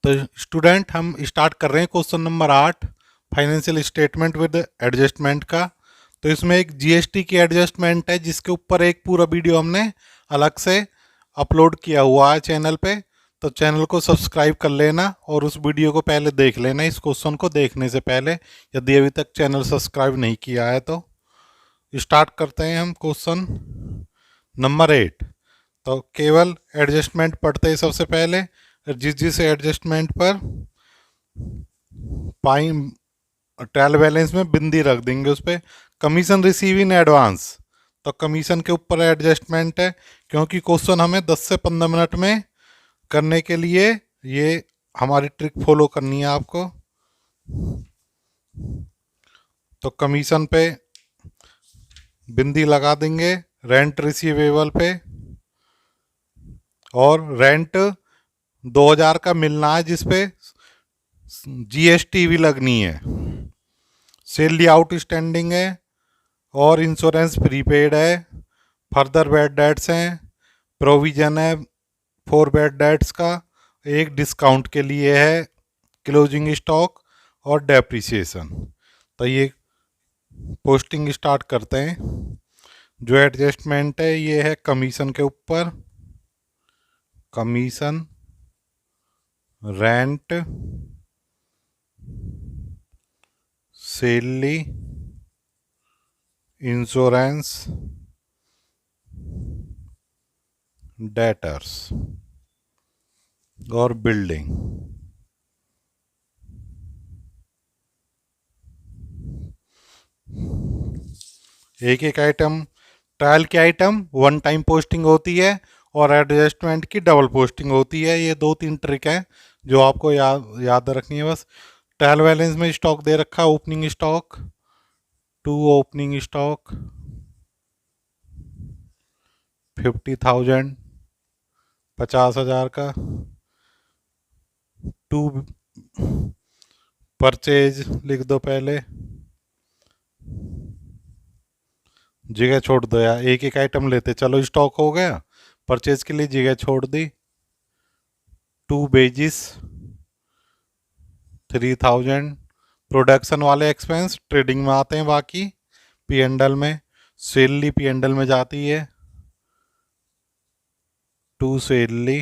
तो स्टूडेंट हम स्टार्ट कर रहे हैं question number 8 financial statement with adjustment का। तो इसमें एक जीएसटी की एडजस्टमेंट है जिसके ऊपर एक पूरा वीडियो हमने अलग से अपलोड किया हुआ है चैनल पे। तो चैनल को सब्सक्राइब कर लेना और उस वीडियो को पहले देख लेना इस क्वेश्चन को देखने से पहले, यदि अभी तक चैनल सब्सक्राइब नहीं किया है तो। स्टार्ट करते हैं हम क्वेश्चन नंबर 8। तो केवल एडजस्टमेंट पढ़ते हैं सबसे पहले। जिस एडजस्टमेंट पर पाई ट्रायल बैलेंस में बिंदी रख देंगे उस पर कमीशन रिसीव इन एडवांस, तो कमीशन के ऊपर एडजस्टमेंट है क्योंकि क्वेश्चन हमें 10 से 15 मिनट में करने के लिए ये हमारी ट्रिक फॉलो करनी है आपको। तो कमीशन पे बिंदी लगा देंगे रेंट रिसीवेबल पे, और रेंट 2000 का मिलना है जिसपे जीएसटी भी लगनी है। सैलरी आउटस्टैंडिंग है और इंश्योरेंस प्रीपेड है। फर्दर बैड डेट्स हैं, प्रोविजन है फॉर बैड डेट्स का, एक डिस्काउंट के लिए है क्लोजिंग स्टॉक और डेप्रिसिएशन। तो ये पोस्टिंग स्टार्ट करते हैं। जो एडजस्टमेंट है ये है कमीशन के ऊपर, commission rent salary insurance debtors और बिल्डिंग। एक एक आइटम, ट्रायल की आइटम वन टाइम पोस्टिंग होती है और एडजस्टमेंट की डबल पोस्टिंग होती है। ये 2-3 ट्रिक हैं जो आपको याद रखनी है बस। ट्रायल बैलेंस में स्टॉक दे रखा है opening stock, to opening stock 50,000, 50,000 का। टू परचेज लिख दो पहले, जगह छोड़ दो यार, एक एक आइटम लेते चलो। स्टॉक हो गया, परचेज के लिए जगह छोड़ दी। टू बेजिस 3,000, प्रोडक्शन वाले एक्सपेंस ट्रेडिंग में आते हैं, बाकी पी एंडल में। सैलरी पी एंडल में जाती है, टू सैलरी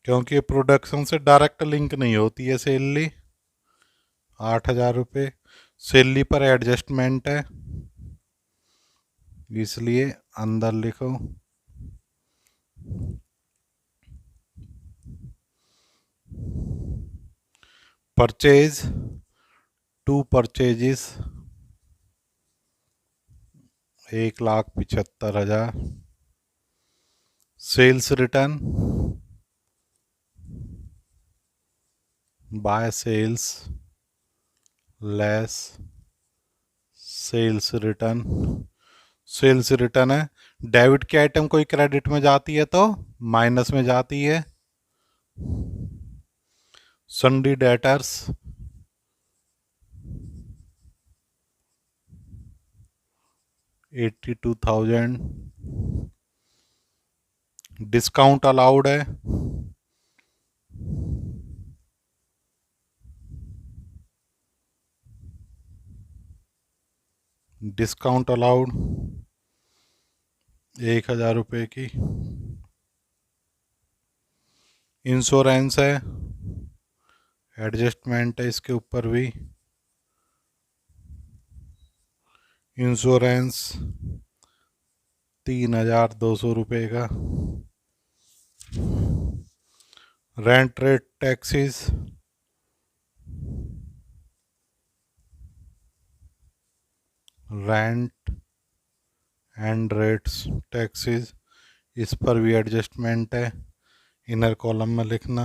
क्योंकि प्रोडक्शन से डायरेक्ट लिंक नहीं होती है सैलरी। 8,000 रुपये सैलरी पर एडजस्टमेंट है इसलिए अंदर लिखो। Purchase to purchases 1,75,000। Sales return by sales less sales return. Sales return है, डेबिट की आइटम कोई क्रेडिट में जाती है तो माइनस में जाती है। Sundry debtors 82,000। डिस्काउंट अलाउड है, डिस्काउंट अलाउड 1,000 रुपये की। इंश्योरेंस है, एडजस्टमेंट है इसके ऊपर भी। इंश्योरेंस 3,200 रुपये का। Rent rate taxes rent and rates taxes, इस पर भी एडजस्टमेंट है, इनर कॉलम में लिखना।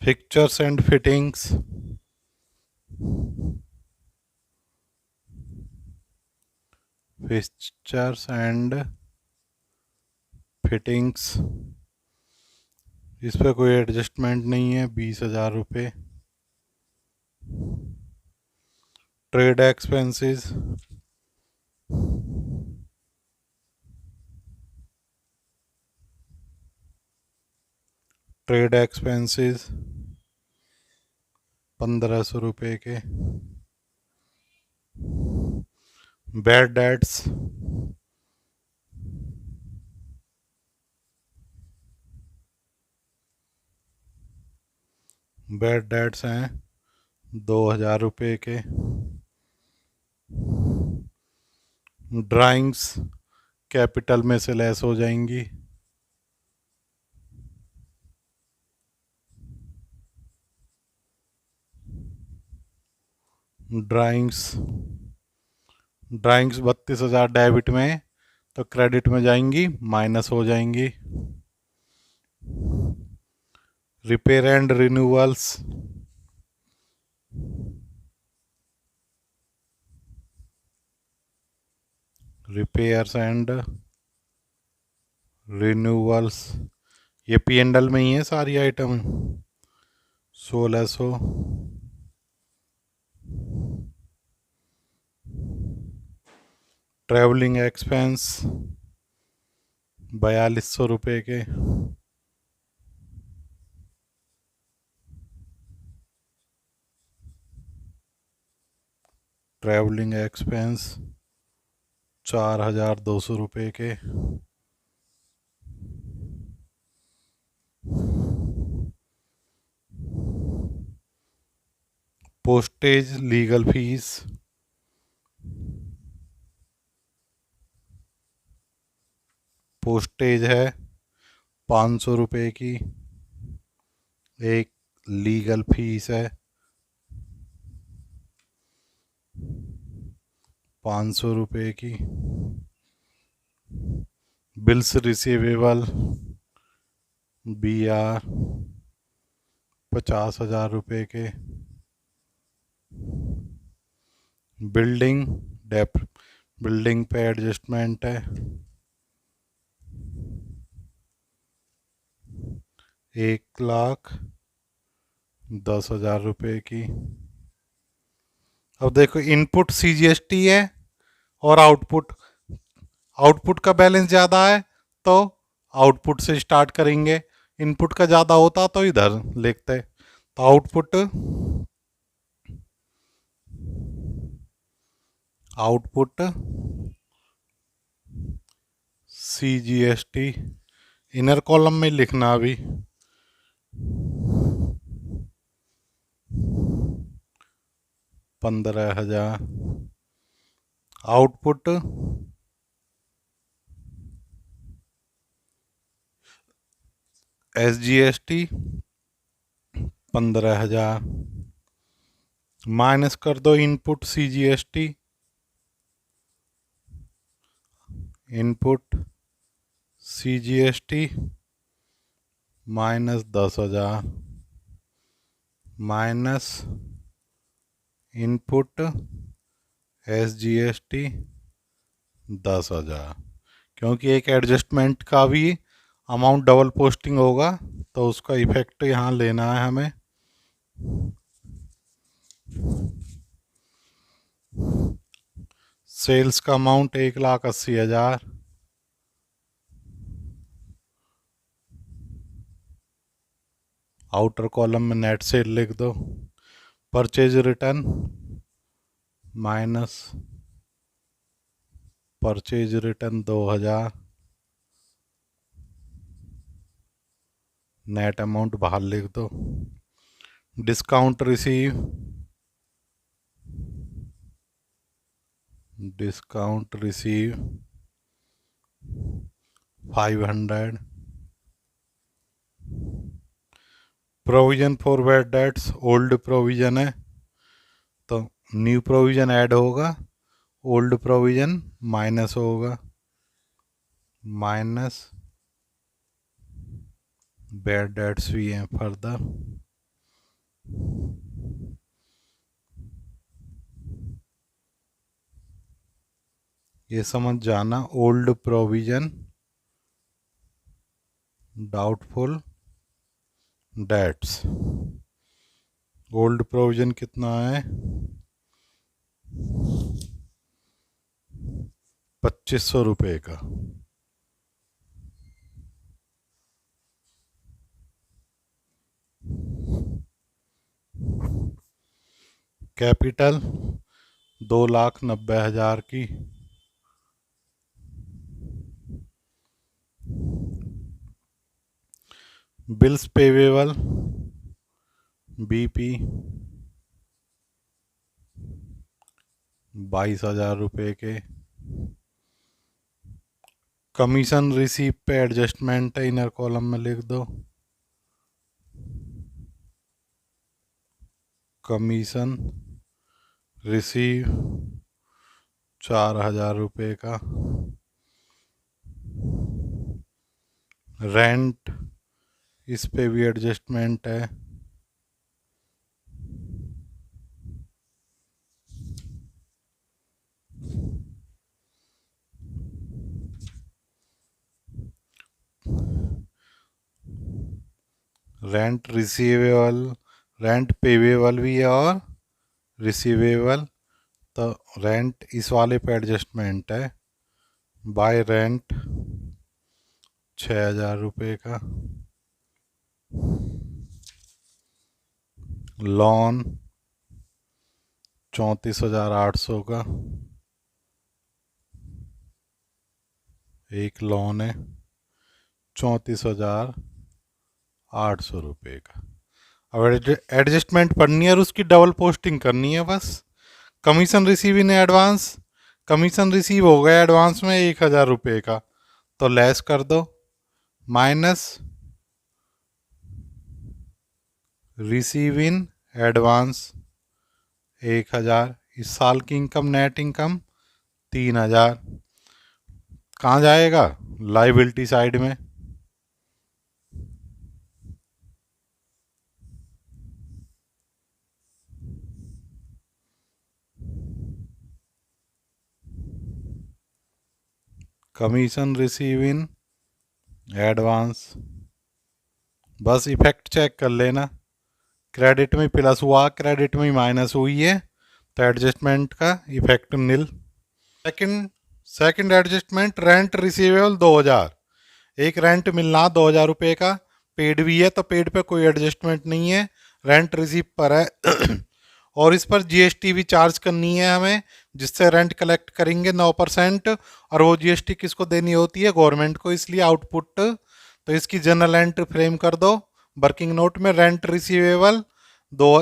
Fixtures and fittings fixtures and fittings, इस पर कोई एडजस्टमेंट नहीं है, 20,000 रुपये। ट्रेड एक्सपेंसेस ट्रेड एक्सपेंसेस 1500 रुपये के। बैड डेट्स हैं 2000 रुपये के। ड्राइंग्स कैपिटल में से लेस हो जाएंगी। ड्राइंग्स 32,000 डेबिट में, तो क्रेडिट में जाएंगी, माइनस हो जाएंगी। Repair and renewals repairs and renewals ये P&L में ही है सारी आइटम। 1600। ट्रैवलिंग एक्सपेंस 4200 रुपये के। ट्रैवलिंग एक्सपेंस 4200 रुपये के। पोस्टेज लीगल फीस 500 रुपये की। एक लीगल फीस है 500 रुपये की। बिल्स रिसीवेबल BR 50,000 रुपये के। बिल्डिंग बिल्डिंग पे एडजस्टमेंट है 1,10,000 रुपये की। अब देखो इनपुट CGST है और आउटपुट का बैलेंस ज़्यादा है तो आउटपुट से स्टार्ट करेंगे। इनपुट का ज़्यादा होता तो इधर लिखते। तो आउटपुट CGST इनर कॉलम में लिखना अभी। 15,000। आउटपुट SGST 15,000 माइनस कर दो input CGST। Input CGST minus 10,000 minus input SGST 10,000। क्योंकि एक एडजस्टमेंट का भी अमाउंट डबल पोस्टिंग होगा तो उसका इफेक्ट यहाँ लेना है हमें। सेल्स का अमाउंट 1,80,000। आउटर कॉलम में नेट सेल लिख दो। Purchase return minus purchase return 2,000। Net amount बाहर लिख दो। Discount receive 500। Provision for bad debts old provision है तो न्यू प्रोविजन ऐड होगा, ओल्ड प्रोविजन माइनस होगा। माइनस बैड डेट्स भी हैं फर्दर। ये समझ जाना old provision doubtful debts. Old provision कितना है 2,500 रुपये का। कैपिटल 2,90,000 की। बिल्स पेवेबल बीपी 22,000 रुपये के। कमीशन रिसीव पे एडजस्टमेंट है, इनर कॉलम में लिख दो। कमीशन रिसीव 4,000 रुपये का। रेंट इस पे भी एडजस्टमेंट है। रेंट रिसीवेबल, रेंट पेवेबल भी है और रिसीवेबल। तो रेंट इस वाले पे एडजस्टमेंट है। बाय रेंट 6,000 रुपये का। लोन 34,800 का। एक लोन है 34,800 रुपये का। अब एडजस्टमेंट पढ़नी है और उसकी डबल पोस्टिंग करनी है बस। Commission receive in advance, commission receive हो गया एडवांस में 1,000 रुपये का, तो लेस कर दो। Minus receive in advance 1,000। इस साल की इनकम नेट इनकम 3,000। कहाँ जाएगा? लाइबिलिटी साइड में। कमीशन रिसीव इन एडवांस, बस इफेक्ट चेक कर लेना। क्रेडिट में प्लस हुआ, क्रेडिट में माइनस हुई है, तो एडजस्टमेंट का effect nil. Second adjustment rent receivable 2,000। एक रेंट मिलना 2,000 रुपये का, पेड भी है, तो पेड पे कोई एडजस्टमेंट नहीं है, रेंट रिसीव पर है। और इस पर जीएसटी भी चार्ज करनी है हमें, जिससे रेंट कलेक्ट करेंगे 9%। और वो जीएसटी किसको देनी होती है? गवर्नमेंट को, इसलिए आउटपुट। तो इसकी जनरल एंट्री फ्रेम कर दो वर्किंग नोट में। रेंट रिसीवेबल दो,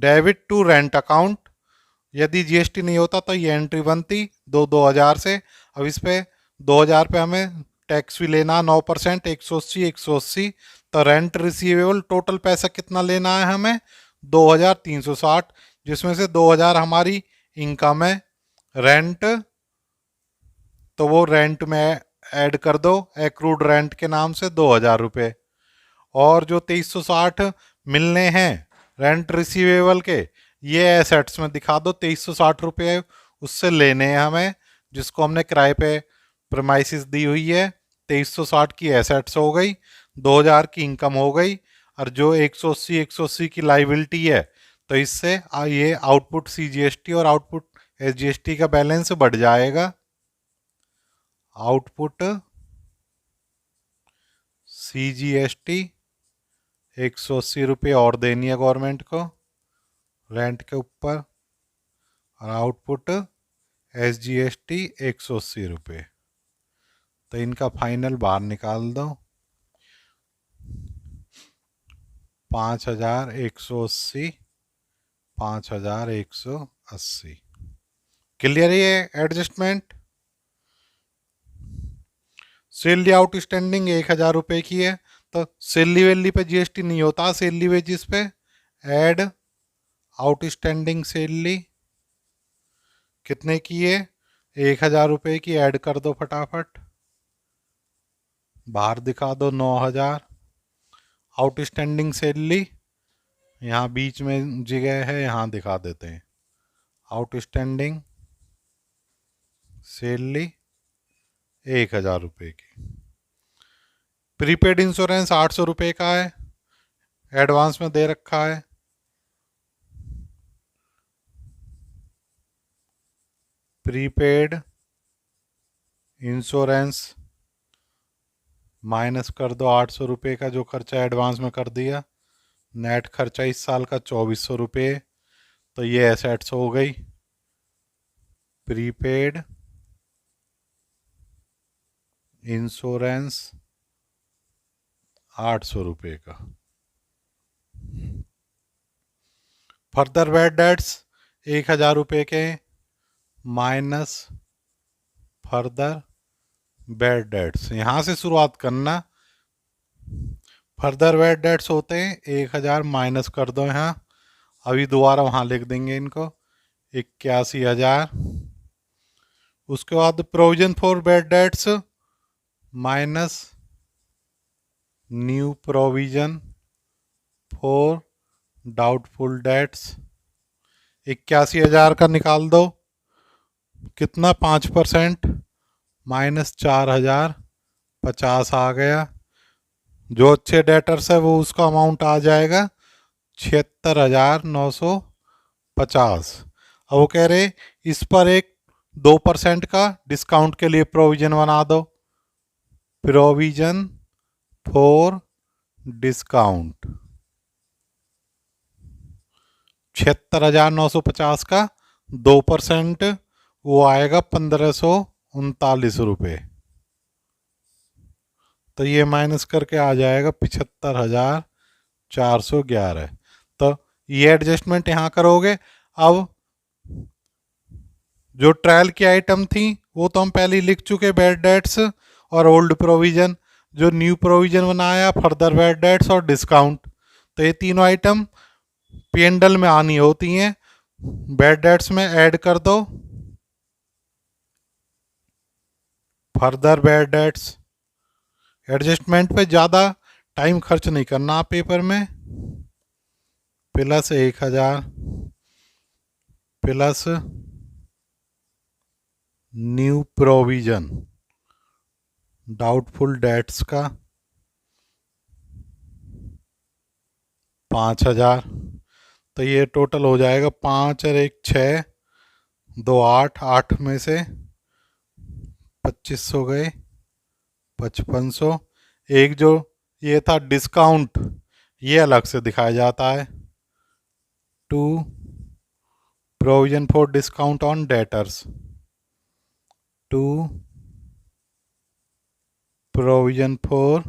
डेबिट टू रेंट अकाउंट। यदि जीएसटी नहीं होता तो ये एंट्री बनती 2,000 से। अब इस पे 2,000 पे हमें टैक्स भी लेना 9%, 180। तो रेंट रिसीवेबल टोटल पैसा कितना लेना है हमें? 2,360, जिसमें से 2,000 हमारी इनकम है रेंट, तो वो रेंट में ऐड कर दो एक्रूड रेंट के नाम से 2,000 रुपये। और जो 2,360 मिलने हैं रेंट रिसीवेबल के, ये एसेट्स में दिखा दो। 2,360 रुपये उससे लेने हैं हमें, जिसको हमने किराए पे प्रमाइसिस दी हुई है। 2,360 की एसेट्स हो गई, 2,000 की इनकम हो गई, और जो 180 की लाइबिलिटी है, तो इससे ये आउटपुट सीजीएसटी और आउटपुट एसजीएसटी का बैलेंस बढ़ जाएगा। आउटपुट सीजीएसटी 180 रुपये और देनी है गवर्नमेंट को रेंट के ऊपर, और आउटपुट एसजीएसटी 180 रुपये। तो इनका फाइनल बाहर निकाल दो, 5,180, 5,180। क्लियर है ये एडजस्टमेंट? सैलरी आउटस्टैंडिंग 1,000 रुपये की है, तो सैलरी वैली पे जीएसटी नहीं होता, सैलरी वेजिस पे ऐड आउटस्टैंडिंग सैलरी कितने की है? 1,000 रुपये की ऐड कर दो फटाफट, बाहर दिखा दो 9,000। आउटस्टैंडिंग सैलरी यहाँ बीच में जगह है, यहाँ दिखा देते हैं। आउटस्टैंडिंग सैलरी 1,000 रुपये की। प्रीपेड इंश्योरेंस 800 रुपये का है, एडवांस में दे रखा है। प्रीपेड इंश्योरेंस माइनस कर दो 800 रुपये का जो खर्चा एडवांस में कर दिया। नेट खर्चा इस साल का 2,400 रुपये। तो ये एसेट्स हो गई। प्रीपेड इंश्योरेंस 800 रुपये का। फर्दर बैड डेट्स 1000 रुपये के माइनस फर्दर बैड डेट्स। यहां से शुरुआत करना। फर्दर बैड डेट्स होते हैं 1000 माइनस कर दो यहाँ। अभी दोबारा वहां लिख देंगे इनको 81,000। उसके बाद provision for bad debts minus new provision for doubtful debts. 81,000 का निकाल दो, कितना 5% माइनस 4,000, 50 आ गया। जो अच्छे डेटर्स है वो उसका अमाउंट आ जाएगा 76,950। अब वो कह रहे इस पर एक 2% का डिस्काउंट के लिए प्रोविजन बना दो। प्रोविजन फॉर डिस्काउंट 76,950 का 2% वो आएगा 1,539 रुपये। तो ये माइनस करके आ जाएगा 75,411। तो ये एडजस्टमेंट यहाँ करोगे। अब जो ट्रायल की आइटम थी वो तो हम पहले ही लिख चुके, बैड डेट्स और ओल्ड प्रोविजन। जो न्यू प्रोविजन बनाया फर्दर बैड डेट्स और डिस्काउंट। तो ये तीनों आइटम P&L में आनी होती हैं। बैड डेट्स में ऐड कर दो फर्दर बैड डेट्स। एडजस्टमेंट पे ज़्यादा टाइम खर्च नहीं करना आप पेपर में। Plus 1,000 plus new provision doubtful debts का 5,000। तो ये टोटल हो जाएगा 5 और 1 6, 2 8, 8 में से 2,500 गए, 5,500। एक जो ये था डिस्काउंट ये अलग से दिखाया जाता है। To provision for discount on debtors, to provision for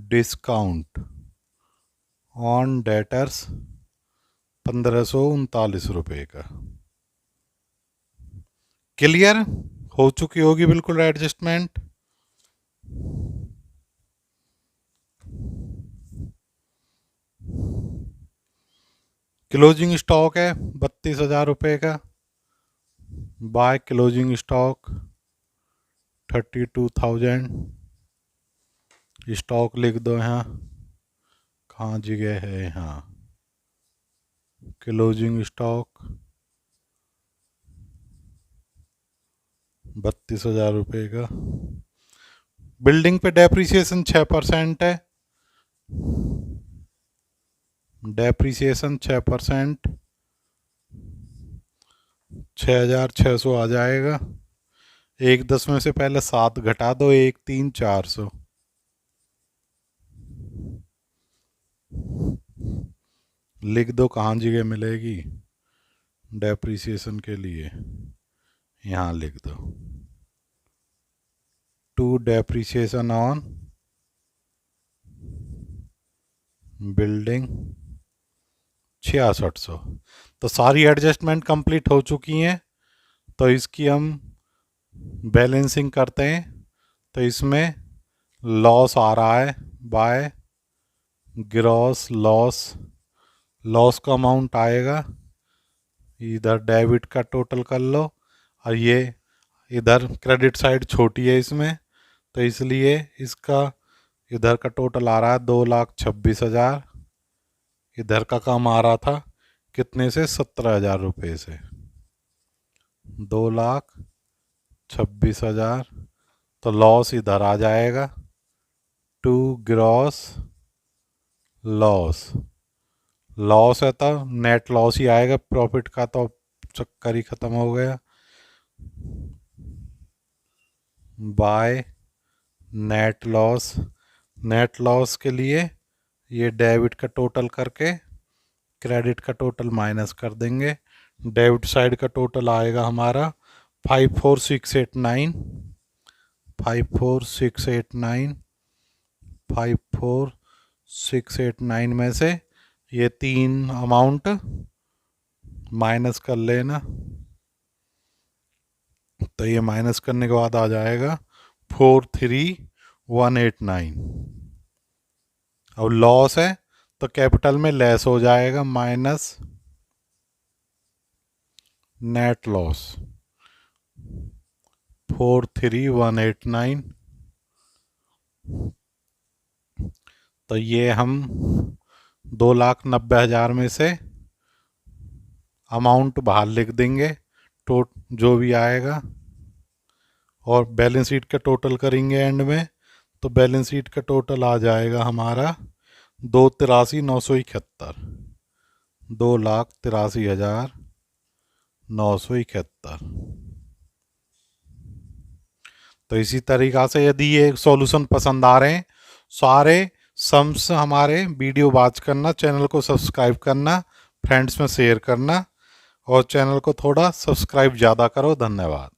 discount on debtors 1,539 का। क्लियर हो चुकी होगी बिल्कुल एडजस्टमेंट। क्लोजिंग स्टॉक है 32,000 रुपये का। By closing stock 32,000। स्टॉक लिख दो यहाँ, कहाँ जगह है यहाँ। क्लोजिंग स्टॉक 32,000 रुपये का। बिल्डिंग पे डेप्रिसिएशन 6% है। डेप्रिसिएशन 6%, 6,600 आ जाएगा। 1/10 में से पहले 7 घटा दो, 1,3,400। लिख दो कहाँ जगह मिलेगी डेप्रिसिएशन के लिए, यहाँ लिख दो। To depreciation on building 6,600। तो सारी एडजस्टमेंट कंप्लीट हो चुकी हैं। तो इसकी हम बैलेंसिंग करते हैं। तो इसमें लॉस आ रहा है बाय ग्रॉस लॉस। लॉस का अमाउंट आएगा, इधर डेबिट का टोटल कर लो और ये इधर क्रेडिट साइड छोटी है इसमें, तो इसलिए इसका इधर का टोटल आ रहा है 2,26,000। इधर का काम आ रहा था कितने से, 17,000 रुपये से। 2,26,000। तो लॉस इधर आ जाएगा, टू ग्रॉस लॉस। लॉस है तो नेट लॉस ही आएगा, प्रॉफिट का तो चक्कर ही खत्म हो गया। By net loss. Net loss के लिए ये डेबिट का टोटल करके क्रेडिट का टोटल माइनस कर देंगे, डेबिट साइड का टोटल आएगा हमारा 54689, 54689, 54689 में से ये तीन अमाउंट माइनस कर लेना। तो ये माइनस करने के बाद आ जाएगा 43189। अब लॉस है तो कैपिटल में लेस हो जाएगा, माइनस नेट लॉस 43189। तो ये हम 2,90,000 में से अमाउंट बाहर लिख देंगे, जो भी आएगा, और बैलेंस शीट का टोटल करेंगे एंड में। तो बैलेंस शीट का टोटल आ जाएगा हमारा 2,83,971, 2,83,971। तो इसी तरीक़ा से यदि ये सॉल्यूशन पसंद आ रहे हैं, सारे सम्स हमारे वीडियो वॉच करना, चैनल को सब्सक्राइब करना, फ्रेंड्स में शेयर करना, और चैनल को थोड़ा सब्सक्राइब ज़्यादा करो। धन्यवाद।